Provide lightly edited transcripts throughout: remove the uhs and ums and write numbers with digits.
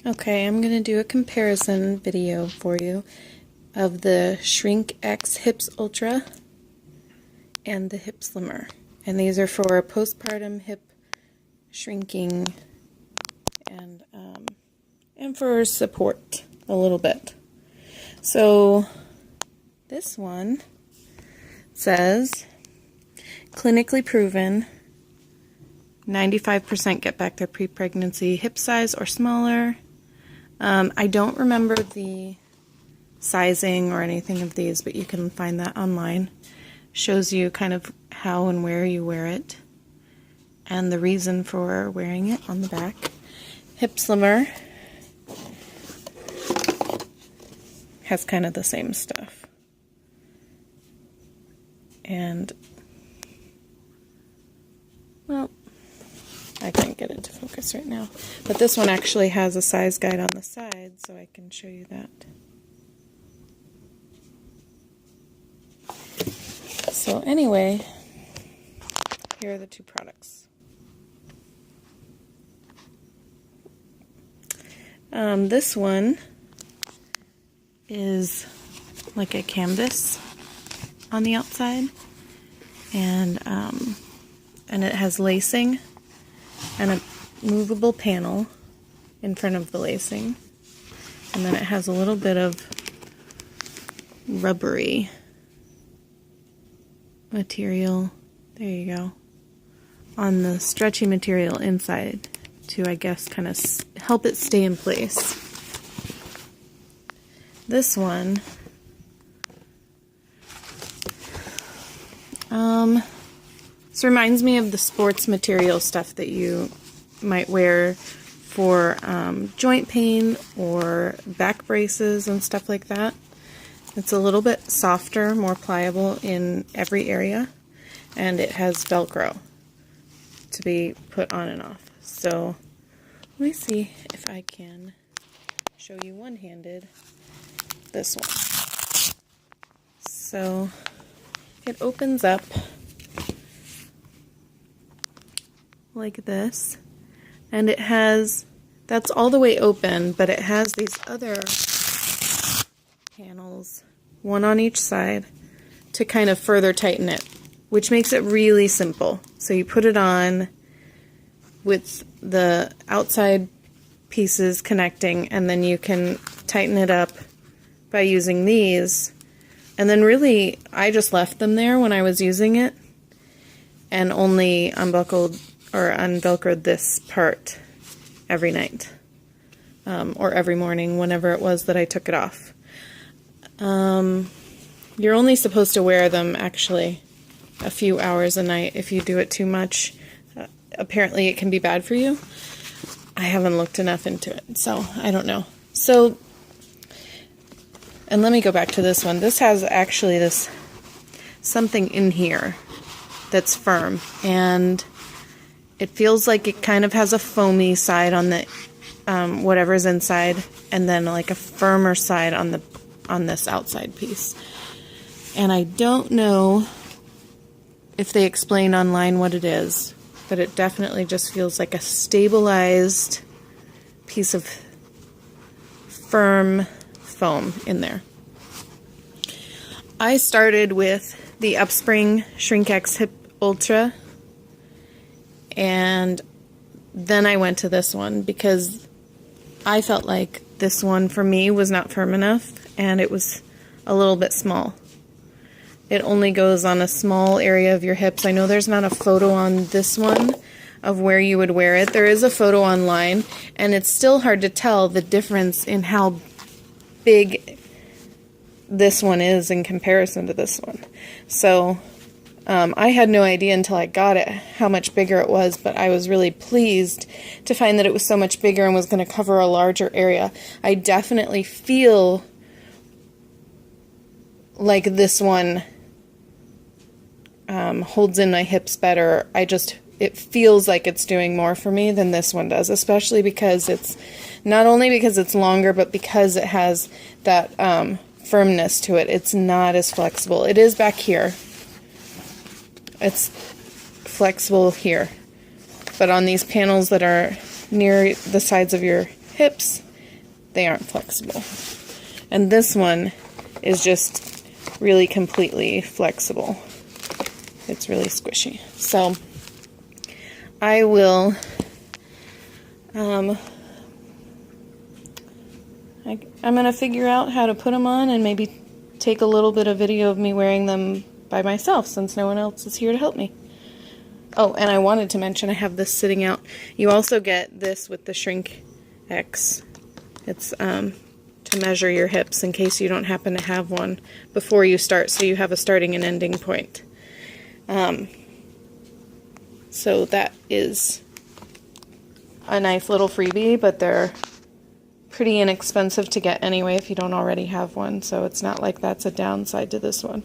Okay, I'm going to do a comparison video for you of the Shrinkx Hips Ultra and the HipSlimmer. And these are for postpartum hip shrinking and for support a little bit. So this one says clinically proven 95% get back their pre-pregnancy hip size or smaller. I don't remember the sizing or anything of these, but you can find that online. Shows you kind of how and where you wear it and the reason for wearing it on the back. HipSlimmer has kind of the same stuff. And, well, I can't get it to focus right now. But this one actually has a size guide on the side, so I can show you that. So anyway, here are the two products. This one is like a canvas on the outside, and it has lacing and a movable panel in front of the lacing, and then it has a little bit of rubbery material, there you go, on the stretchy material inside to, I guess, kind of help it stay in place. This one this reminds me of the sports material stuff that you might wear for joint pain or back braces and stuff like that. It's a little bit softer, more pliable in every area, and it has Velcro to be put on and off. So let me see if I can show you one-handed this one. So it opens up like this, and it has, that's all the way open, but it has these other panels, one on each side, to kind of further tighten it, which makes it really simple. So you put it on with the outside pieces connecting, and then you can tighten it up by using these. And then really, I just left them there when I was using it and only unbuckled or unvelcroed this part every night or every morning, whenever it was that I took it off. You're only supposed to wear them actually a few hours a night. If you do it too much, apparently it can be bad for you. I haven't looked enough into it, so I don't know. So, and let me go back to this one. This has actually this something in here that's firm, and it feels like it kind of has a foamy side on the whatever's inside, and then like a firmer side on this outside piece. And I don't know if they explain online what it is, but it definitely just feels like a stabilized piece of firm foam in there. I started with the Upspring Shrinkx Hip Ultra, and then I went to this one because I felt like this one for me was not firm enough, and it was a little bit small. It only goes on a small area of your hips. I know there's not a photo on this one of where you would wear it. There is a photo online, and it's still hard to tell the difference in how big this one is in comparison to this one. So I had no idea until I got it how much bigger it was, but I was really pleased to find that it was so much bigger and was going to cover a larger area. I definitely feel like this one holds in my hips better. It feels like it's doing more for me than this one does, especially because it's, not only because it's longer, but because it has that firmness to it. It's not as flexible. It is back here. It's flexible here. But on these panels that are near the sides of your hips, they aren't flexible. And this one is just really completely flexible. It's really squishy. So I will I'm going to figure out how to put them on and maybe take a little bit of video of me wearing them by myself since no one else is here to help me. Oh, and I wanted to mention I have this sitting out. You also get this with the Shrinkx. It's to measure your hips in case you don't happen to have one before you start, so you have a starting and ending point. So that is a nice little freebie, but they're pretty inexpensive to get anyway if you don't already have one, so it's not like that's a downside to this one.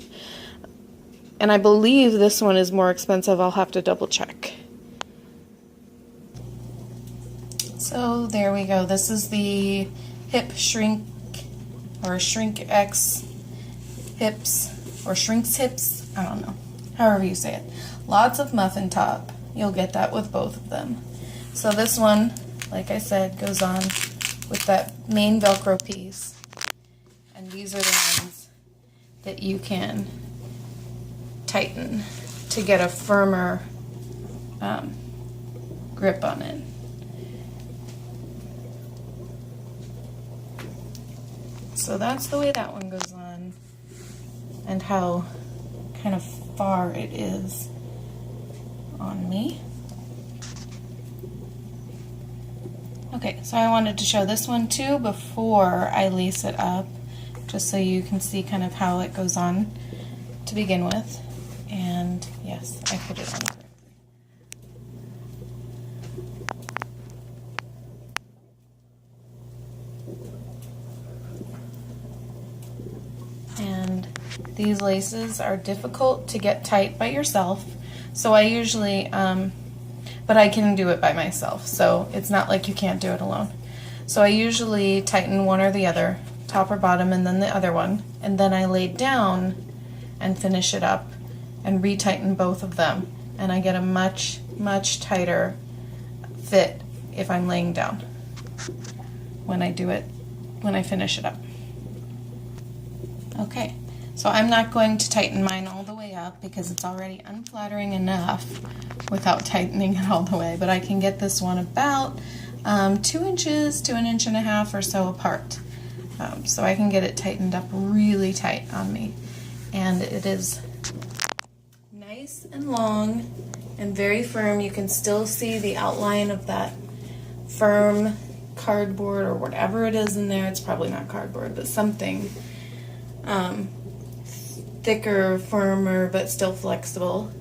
And I believe this one is more expensive. I'll have to double check. So there we go. This is the Shrinkx hips, or Shrinkx hips, I don't know, however you say it. Lots of muffin top. You'll get that with both of them. So this one, like I said, goes on with that main Velcro piece. And these are the ones that you can tighten to get a firmer grip on it. So that's the way that one goes on, and how kind of far it is on me. Okay, so I wanted to show this one too before I lace it up, just so you can see kind of how it goes on to begin with. And yes, I put it on correctly. And these laces are difficult to get tight by yourself, so I usually, but I can do it by myself, so it's not like you can't do it alone. So I usually tighten one or the other, top or bottom, and then the other one, and then I lay down and finish it up and retighten both of them, and I get a much, much tighter fit if I'm laying down when I do it, when I finish it up. Okay, so I'm not going to tighten mine all the way up because it's already unflattering enough without tightening it all the way, but I can get this one about 2 inches to 1.5 inches or so apart. So I can get it tightened up really tight on me. And it is nice and long and very firm. You can still see the outline of that firm cardboard or whatever it is in there. It's probably not cardboard, but something thicker, firmer, but still flexible.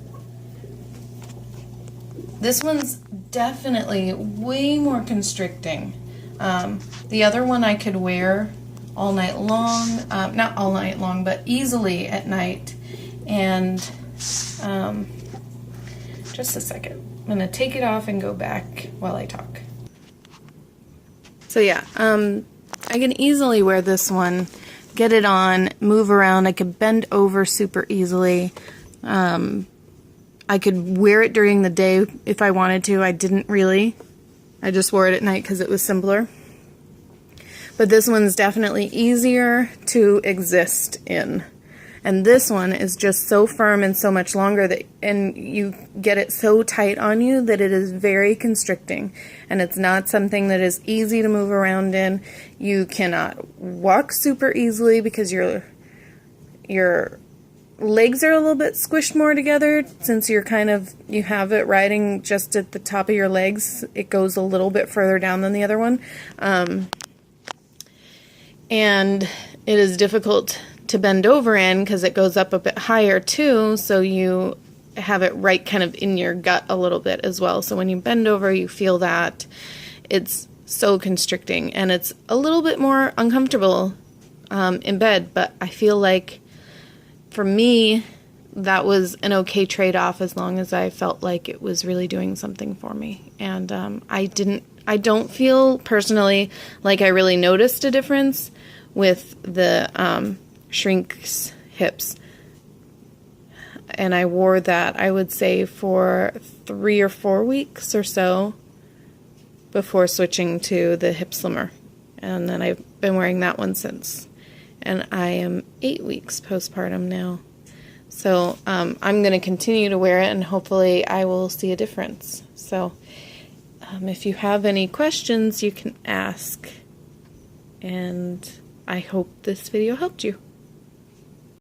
This one's definitely way more constricting. The other one I could wear all night long, not all night long, but easily at night. And just a second, I'm gonna take it off and go back while I talk. So yeah, I can easily wear this one, get it on, move around. I could bend over super easily. I could wear it during the day if I wanted to. I didn't really. I just wore it at night because it was simpler. But this one's definitely easier to exist in. And this one is just so firm and so much longer that, and you get it so tight on you that it is very constricting. And it's not something that is easy to move around in. You cannot walk super easily because your legs are a little bit squished more together since you have it riding just at the top of your legs. It goes a little bit further down than the other one. And it is difficult to bend over in because it goes up a bit higher too, so you have it right kind of in your gut a little bit as well. So when you bend over, you feel that. It's so constricting, and it's a little bit more uncomfortable in bed, but I feel like for me that was an okay trade-off as long as I felt like it was really doing something for me. And I don't feel personally like I really noticed a difference with the Shrinkx hips. And I wore that, I would say, for 3 or 4 weeks or so before switching to the HipSlimmer. and then I've been wearing that one since. And I am 8 weeks postpartum now. So I'm going to continue to wear it, and hopefully I will see a difference. So if you have any questions, you can ask. And I hope this video helped you.